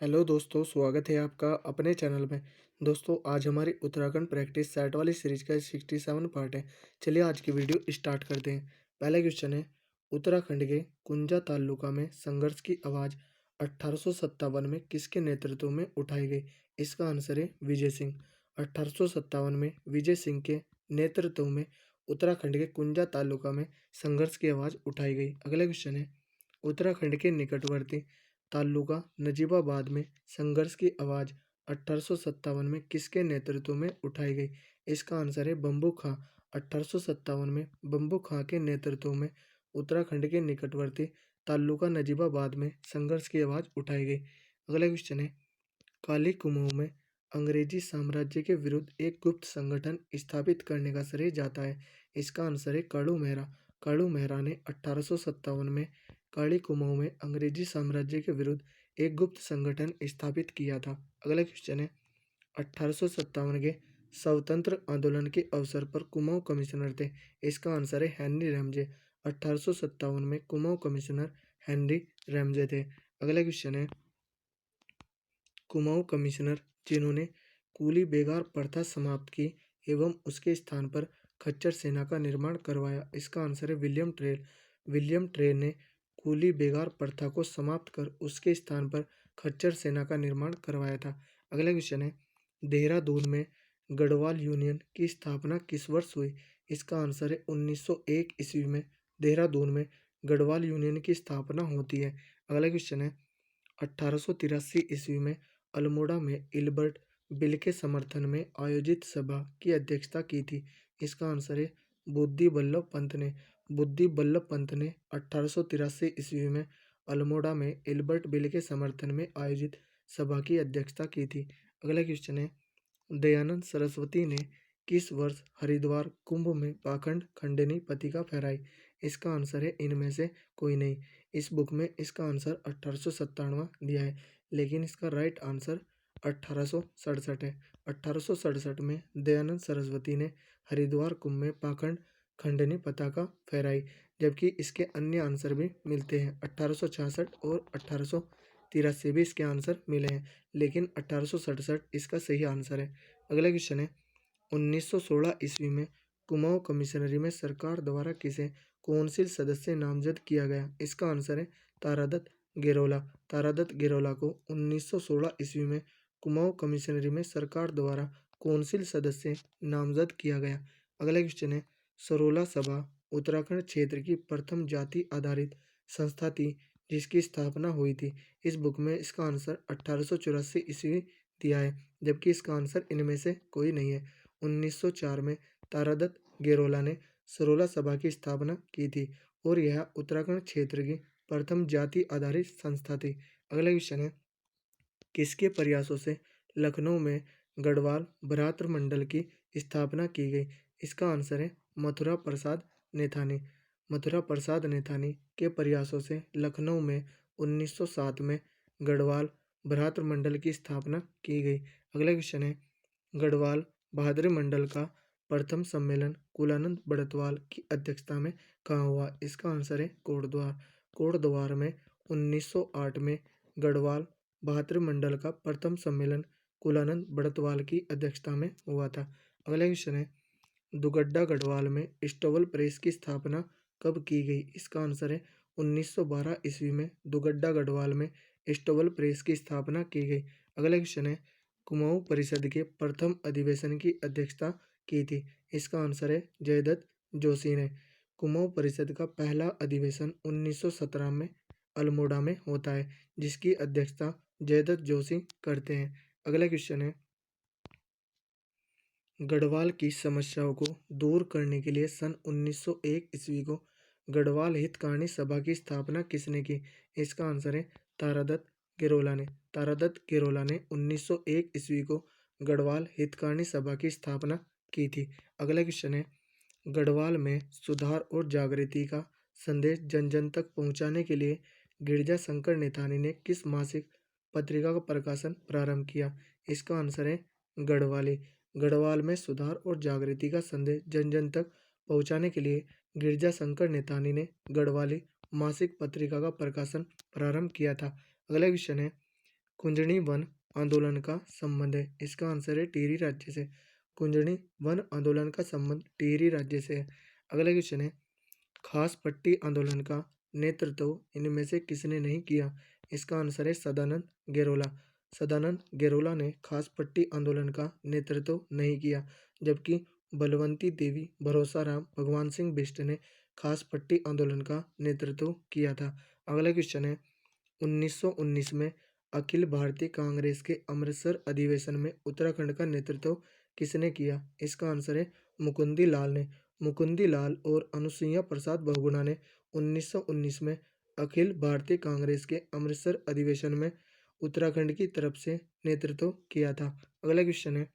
Hello दोस्तों, स्वागत है आपका अपने चैनल में। दोस्तों, आज हमारी उत्तराखंड प्रैक्टिस सेट वाली सीरीज का 67 पार्ट है। चलिए आज की वीडियो स्टार्ट करते हैं। पहला क्वेश्चन है, उत्तराखंड के कुंजा तालुका में संघर्ष की आवाज़ 1857 में किसके नेतृत्व में उठाई गई? इसका आंसर है विजय सिंह। 1857 में विजय सिंह के नेतृत्व में उत्तराखंड के कुंजा तालुका में संघर्ष की आवाज़ उठाई गई। अगला क्वेश्चन है, उत्तराखंड के निकटवर्ती तालुका नजीबाबाद में संघर्ष की आवाज़ 1857 में किसके नेतृत्व में उठाई गई? इसका आंसर है बंबू खां। 1857 में बंबू खां के नेतृत्व में उत्तराखंड के निकटवर्ती तालुका नजीबाबाद में संघर्ष की आवाज़ उठाई गई। अगला क्वेश्चन है, काली कुमाऊं में अंग्रेजी साम्राज्य के विरुद्ध एक गुप्त संगठन स्थापित करने का श्रेय जाता है। इसका आंसर है काड़ू मेहरा। काड़ू मेहरा ने 1857 में काली कुमाऊं में अंग्रेजी साम्राज्य के विरुद्ध एक गुप्त संगठन स्थापित किया था। अगला क्वेश्चन है, 1857 के स्वतंत्र आंदोलन के अवसर पर कुमाऊं कमिश्नर थे। इसका आंसर है हेनरी रैमजे। 1857 में कुमाऊं कमिश्नर हेनरी रैमजे थे। अगला क्वेश्चन है, कुमाऊं कमिश्नर जिन्होंने कूली बेगार प्रथा समाप्त की एवं उसके स्थान पर खच्चर सेना का निर्माण करवाया। इसका आंसर है विलियम ट्रेल। विलियम ट्रेल ने कूली बेगार प्रथा को समाप्त कर उसके स्थान पर खच्चर सेना का निर्माण करवाया था। अगला क्वेश्चन है, देहरादून में गढ़वाल यूनियन की स्थापना किस वर्ष हुई? इसका आंसर है 1901 ईस्वी में देहरादून में गढ़वाल यूनियन की स्थापना होती है। अगला क्वेश्चन है, 1883 ईस्वी में अल्मोड़ा में इल्बर्ट बिल के समर्थन में आयोजित सभा की अध्यक्षता की थी। इसका आंसर है बुद्धि बल्लभ पंत ने। बुद्धि बल्लभ पंत ने 1883 ईस्वी में अल्मोड़ा में इल्बर्ट बिल के समर्थन में आयोजित सभा की अध्यक्षता की थी। अगला क्वेश्चन है, दयानंद सरस्वती ने किस वर्ष हरिद्वार कुंभ में पाखंड खंडनी पत्रिका फहराई? इसका आंसर है इनमें से कोई नहीं। इस बुक में इसका आंसर 1897 दिया है, लेकिन इसका राइट आंसर 1867 है। 1867 में दयानंद सरस्वती ने हरिद्वार कुंभ में पाखंड खंडनी पताका फहराई, जबकि इसके अन्य आंसर भी मिलते हैं। 1866 और 1883 भी इसके आंसर मिले हैं, लेकिन 1867 इसका सही आंसर है। अगला क्वेश्चन है, 1916 ईस्वी में कुमाऊं कमिश्नरी में सरकार द्वारा किसे कौंसिल सदस्य नामजद किया गया? इसका आंसर है तारादत्त गेरोला। तारादत्त गेरोला को 1916 ईस्वी में कुमाऊं कमिश्नरी में सरकार द्वारा कौंसिल सदस्य नामजद किया गया। अगला क्वेश्चन है, सरोला सभा उत्तराखंड क्षेत्र की प्रथम जाति आधारित संस्था थी जिसकी स्थापना हुई थी। इस बुक में इसका आंसर 1884 ईस्वी दिया है, जबकि इसका आंसर इनमें से कोई नहीं है। 1904 में तारादत्त गेरोला ने सरोला सभा की स्थापना की थी और यह उत्तराखंड क्षेत्र की प्रथम जाति आधारित संस्था थी। अगला क्वेश्चन है, किसके प्रयासों से लखनऊ में गढ़वाल भ्रातृमंडल की स्थापना की गई? इसका आंसर है मथुरा प्रसाद नेथानी। मथुरा प्रसाद नेथानी के प्रयासों से लखनऊ में 1907 में गढ़वाल भ्रातृमंडल की स्थापना की गई। अगला क्वेश्चन है, गढ़वाल बहादुरी मंडल का प्रथम सम्मेलन कुलानंद बड़तवाल की अध्यक्षता में कहाँ हुआ? इसका आंसर है कोटद्वार। कोटद्वार में 1908 में गढ़वाल बहादुरी मंडल का प्रथम सम्मेलन कुलानंद बड़तवाल की अध्यक्षता में हुआ था। अगला क्वेश्चन है, दुगड्डा गढ़वाल में स्टोवल प्रेस की स्थापना कब की गई? इसका आंसर है 1912 ईस्वी में दुगड्डा गढ़वाल में स्टोवल प्रेस की स्थापना की गई। अगला क्वेश्चन है, कुमाऊं परिषद के प्रथम अधिवेशन की अध्यक्षता की थी? इसका आंसर है जयदत्त जोशी ने। कुमाऊं परिषद का पहला अधिवेशन 1917 में अल्मोड़ा में होता है, जिसकी अध्यक्षता जयदत्त जोशी करते हैं। अगला क्वेश्चन है, गढ़वाल की समस्याओं को दूर करने के लिए सन 1901 ईस्वी को गढ़वाल हितकानी सभा की स्थापना किसने की? इसका आंसर है तारादत्त गेरोला ने। तारादत्त गेरोला ने 1901 ईस्वी को गढ़वाल हितकानी सभा की स्थापना की थी। अगला क्वेश्चन है, गढ़वाल में सुधार और जागृति का संदेश जन जन तक पहुंचाने के लिए गिरजा शंकर नेतानी ने किस मासिक पत्रिका का प्रकाशन प्रारंभ किया? इसका आंसर है गढ़वाली। गढ़वाल में सुधार और जागृति का संदेश जन जन तक पहुंचाने के लिए गिरजा शंकर नेतानी ने गढ़वाली मासिक पत्रिका का प्रकाशन प्रारंभ किया था। अगला क्वेश्चन है, कुंजनी वन आंदोलन का संबंध है? इसका आंसर है टिहरी राज्य से। कुंजनी वन आंदोलन का संबंध टिहरी राज्य से है। अगला क्वेश्चन है, खास पट्टी आंदोलन का नेतृत्व इनमें से किसने नहीं किया? इसका आंसर है सदानंद गेरोला। सदानंद गेरोला ने खास पट्टी आंदोलन का नेतृत्व नहीं किया, जबकि बलवंती देवी भरोसाराम भगवान सिंह बिष्ट ने खास पट्टी आंदोलन का नेतृत्व किया था। अगला क्वेश्चन है, 1919 में अखिल भारतीय कांग्रेस के अमृतसर अधिवेशन में उत्तराखंड का नेतृत्व किसने किया? इसका आंसर है मुकुंदी लाल ने। मुकुंदी लाल और अनुसुईया प्रसाद बहुगुणा ने 1919 में अखिल भारतीय कांग्रेस के अमृतसर अधिवेशन में उत्तराखंड की तरफ से नेतृत्व किया था। अगला क्वेश्चन है,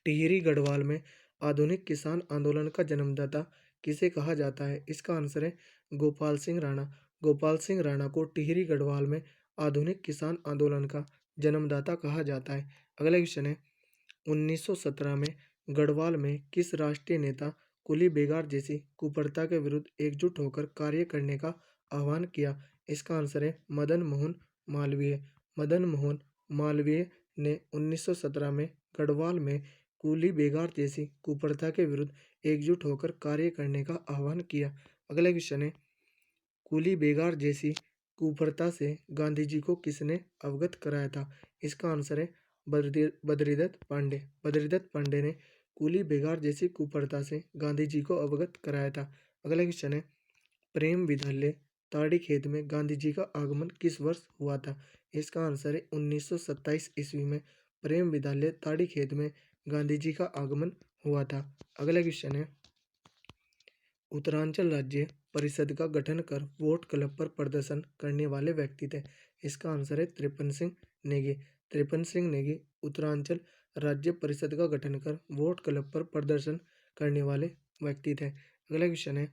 टिहरी गढ़वाल में आधुनिक किसान आंदोलन का जन्मदाता किसे कहा जाता है? इसका आंसर है गोपाल सिंह राणा। गोपाल सिंह राणा को टिहरी गढ़वाल में आधुनिक किसान आंदोलन का जन्मदाता कहा जाता है। अगला क्वेश्चन है, 1917 में गढ़वाल में किस राष्ट्रीय नेता कुली बेगार जैसी कुप्रथा के विरुद्ध एकजुट होकर कार्य करने का आह्वान किया? इसका आंसर है मदन मोहन मालवीय। मदन मोहन मालवीय ने 1917 में गढ़वाल में कुली बेगार जैसी कुप्रथा के विरुद्ध एकजुट होकर कार्य करने का आह्वान किया। अगला क्वेश्चन है, कुली बेगार जैसी कुप्रथा से गांधी जी को किसने अवगत कराया था? इसका आंसर है बद्रीदत्त पांडे। बद्रीदत्त पांडे ने कुली बेगार जैसी कुप्रथा से गांधी जी को अवगत कराया था। अगला क्वेश्चन है, प्रेम विद्यालय ताड़ी खेत में गांधी जी का आगमन किस वर्ष हुआ था? इसका आंसर है 1927 ईस्वी में प्रेम विद्यालय ताड़ी खेत में गांधी जी का आगमन हुआ था। अगला क्वेश्चन है, उत्तरांचल राज्य परिषद का गठन कर वोट क्लब पर प्रदर्शन करने वाले व्यक्ति थे। इसका आंसर है त्रिपन सिंह नेगी। त्रिपन सिंह नेगी उत्तरांचल राज्य परिषद का गठन कर वोट क्लब पर प्रदर्शन करने वाले व्यक्ति थे। अगला क्वेश्चन है,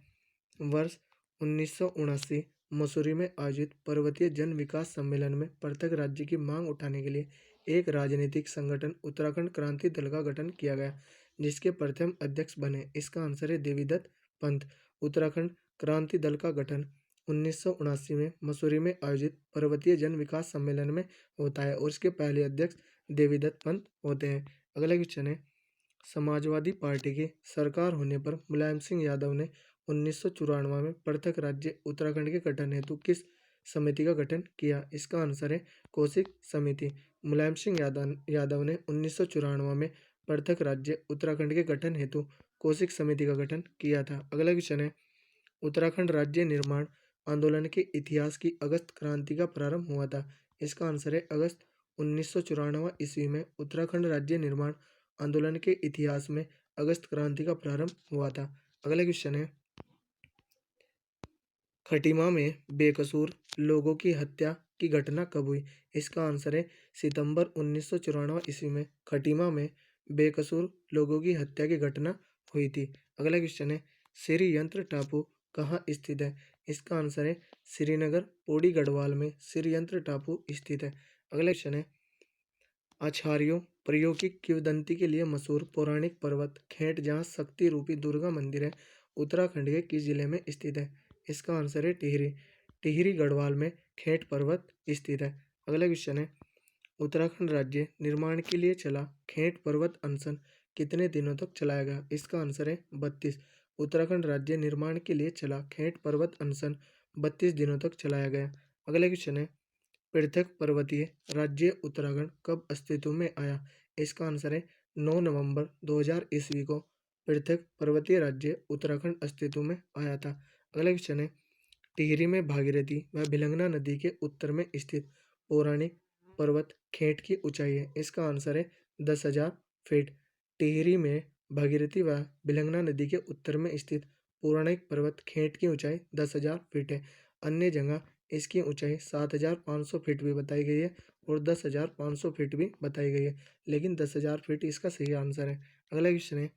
वर्ष 1979 मसूरी में आयोजित पर्वतीय जन विकास सम्मेलन में पृथक राज्य की मांग उठाने के लिए एक राजनीतिक संगठन उत्तराखंड क्रांति दल का गठन किया गया, जिसके प्रथम अध्यक्ष बने। इसका आंसर है देवीदत्त पंत। उत्तराखंड क्रांति दल का गठन 1979 में मसूरी में आयोजित पर्वतीय जन विकास सम्मेलन में होता है और इसके पहले अध्यक्ष देवीदत्त पंत होते हैं। अगला क्वेश्चन है, समाजवादी पार्टी की सरकार होने पर मुलायम सिंह यादव ने 1994 में पृथक राज्य उत्तराखंड के गठन हेतु किस समिति का गठन किया? इसका आंसर है कौशिक समिति। मुलायम सिंह यादव ने 1994 में पृथक राज्य उत्तराखंड के गठन हेतु कौशिक समिति का गठन किया था। अगला क्वेश्चन है, उत्तराखंड राज्य निर्माण आंदोलन के इतिहास की अगस्त क्रांति का प्रारंभ हुआ था। इसका आंसर है अगस्त 1994 ईस्वी में उत्तराखंड राज्य निर्माण आंदोलन के इतिहास में अगस्त क्रांति का प्रारंभ हुआ था। अगला क्वेश्चन है, खटीमा में बेकसूर लोगों की हत्या की घटना कब हुई? इसका आंसर है सितंबर 1994 ईस्वी में खटीमा में बेकसूर लोगों की हत्या की घटना हुई थी। अगला क्वेश्चन है, श्रीयंत्र टापू कहाँ स्थित है? इसका आंसर है श्रीनगर पौड़ी गढ़वाल में श्रीयंत्र टापू स्थित है। अगला क्वेश्चन है, आचार्यों प्रायोगिक किंवदंती के लिए मशहूर पौराणिक पर्वत खेंट जहाँ शक्ति रूपी दुर्गा मंदिर है, उत्तराखंड के किस जिले में स्थित है? इसका आंसर है टिहरी। टिहरी गढ़वाल में खेंट पर्वत स्थित है। अगला क्वेश्चन है, उत्तराखंड राज्य निर्माण के लिए चला खेंट पर्वत अनशन कितने दिनों तक चलाया गया? इसका आंसर है 32। उत्तराखंड राज्य निर्माण के लिए चला खेंट पर्वत अनशन 32 दिनों तक चलाया गया। अगला क्वेश्चन है, पृथक पर्वतीय राज्य उत्तराखंड कब अस्तित्व में आया? इसका आंसर है 9 नवंबर 2000 ईस्वी को पृथक पर्वतीय राज्य उत्तराखंड अस्तित्व में आया था। अगला क्वेश्चन है, टिहरी में भागीरथी व भिलंगना नदी के उत्तर में स्थित पौराणिक पर्वत खेंट की ऊंचाई है? इसका आंसर है 10,000 फीट। टिहरी में भागीरथी व भिलंगना नदी के उत्तर में स्थित पौराणिक पर्वत खेंट की ऊंचाई 10,000 फीट है। अन्य जगह इसकी ऊंचाई 7,500 फीट भी बताई गई है और 10,500 फीट भी बताई गई है, लेकिन 10,000 फीट इसका सही आंसर है। अगला क्वेश्चन है,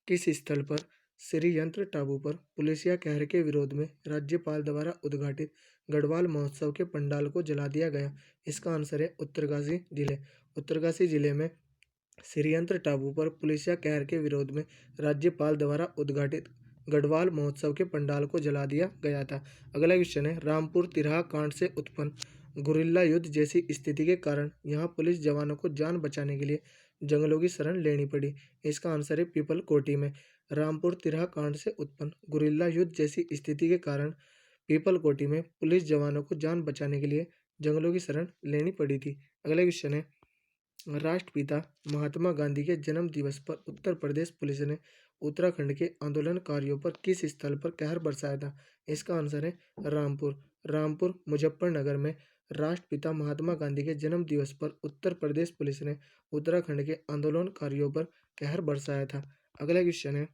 किस स्थल पर श्रीयंत्र टापू पर पुलिसिया कहर के विरोध में राज्यपाल द्वारा उद्घाटित गढ़वाल महोत्सव के पंडाल को जला दिया गया? इसका आंसर है उत्तरकाशी जिले। उत्तरकाशी जिले में श्रीयंत्र टापू पर पुलिसिया कहर के विरोध में राज्यपाल द्वारा उद्घाटित गढ़वाल महोत्सव के पंडाल को जला दिया गया था। अगला क्वेश्चन है, रामपुर तिराहा कांड से उत्पन्न गुरिल्ला युद्ध जैसी स्थिति के कारण यहाँ पुलिस जवानों को जान बचाने के लिए जंगलों की शरण लेनी पड़ी। इसका आंसर है पीपल कोटी में। रामपुर तिरहा कांड से उत्पन्न गुरिल्ला युद्ध जैसी स्थिति के कारण पीपल कोटी में पुलिस जवानों को जान बचाने के लिए जंगलों की शरण लेनी पड़ी थी। अगला क्वेश्चन है, राष्ट्रपिता महात्मा गांधी के जन्म दिवस पर उत्तर प्रदेश पुलिस ने उत्तराखंड के आंदोलनकारियों पर किस स्थल पर कहर बरसाया था? इसका आंसर है रामपुर। रामपुर मुजफ्फरनगर में राष्ट्रपिता महात्मा गांधी के जन्म दिवस पर उत्तर प्रदेश पुलिस ने उत्तराखंड के आंदोलनकारियों पर कहर बरसाया था। अगला क्वेश्चन है,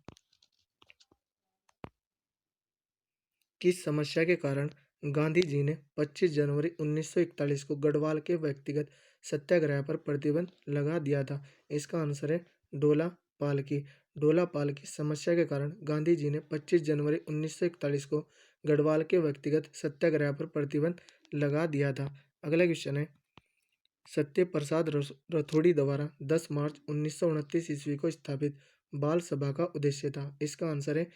किस समस्या के कारण गांधी जी ने 25 जनवरी 1941 को गढ़वाल के व्यक्तिगत सत्याग्रह पर प्रतिबंध लगा दिया था? इसका आंसर है डोला पाल की। डोला पाल की समस्या के कारण गांधी जी ने 25 जनवरी 1941 को गढ़वाल के व्यक्तिगत सत्याग्रह पर प्रतिबंध लगा दिया था। अगला क्वेश्चन है, सत्य प्रसाद रथोड़ी द्वारा 10 मार्च 1929 ईस्वी को स्थापित बाल सभा का उद्देश्य था? इसका आंसर है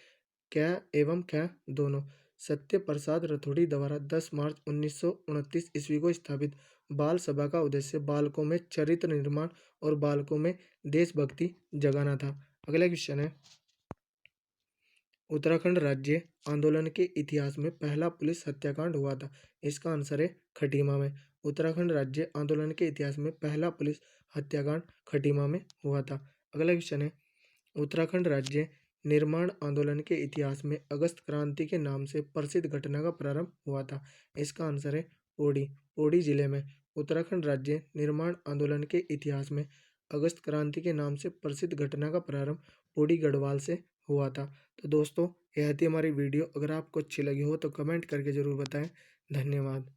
क्या एवं क्या दोनों। सत्य प्रसाद रथोड़ी द्वारा 10 मार्च 1929 ईस्वी को स्थापित बाल सभा का उद्देश्य बालकों में चरित्र निर्माण और बालकों में देशभक्ति जगाना था। अगला क्वेश्चन है, उत्तराखंड राज्य आंदोलन के इतिहास में पहला पुलिस हत्याकांड हुआ था? इसका आंसर है खटीमा में। उत्तराखंड राज्य आंदोलन के इतिहास में पहला पुलिस हत्याकांड खटीमा में हुआ था। अगला क्वेश्चन है, उत्तराखंड राज्य निर्माण आंदोलन के इतिहास में अगस्त क्रांति के नाम से प्रसिद्ध घटना का प्रारंभ हुआ था? इसका आंसर है पौड़ी। पौड़ी जिले में उत्तराखंड राज्य निर्माण आंदोलन के इतिहास में अगस्त क्रांति के नाम से प्रसिद्ध घटना का प्रारंभ पौड़ी गढ़वाल से हुआ था। तो दोस्तों, यह थी हमारी वीडियो। अगर आपको अच्छी लगी हो तो कमेंट करके ज़रूर बताएं। धन्यवाद।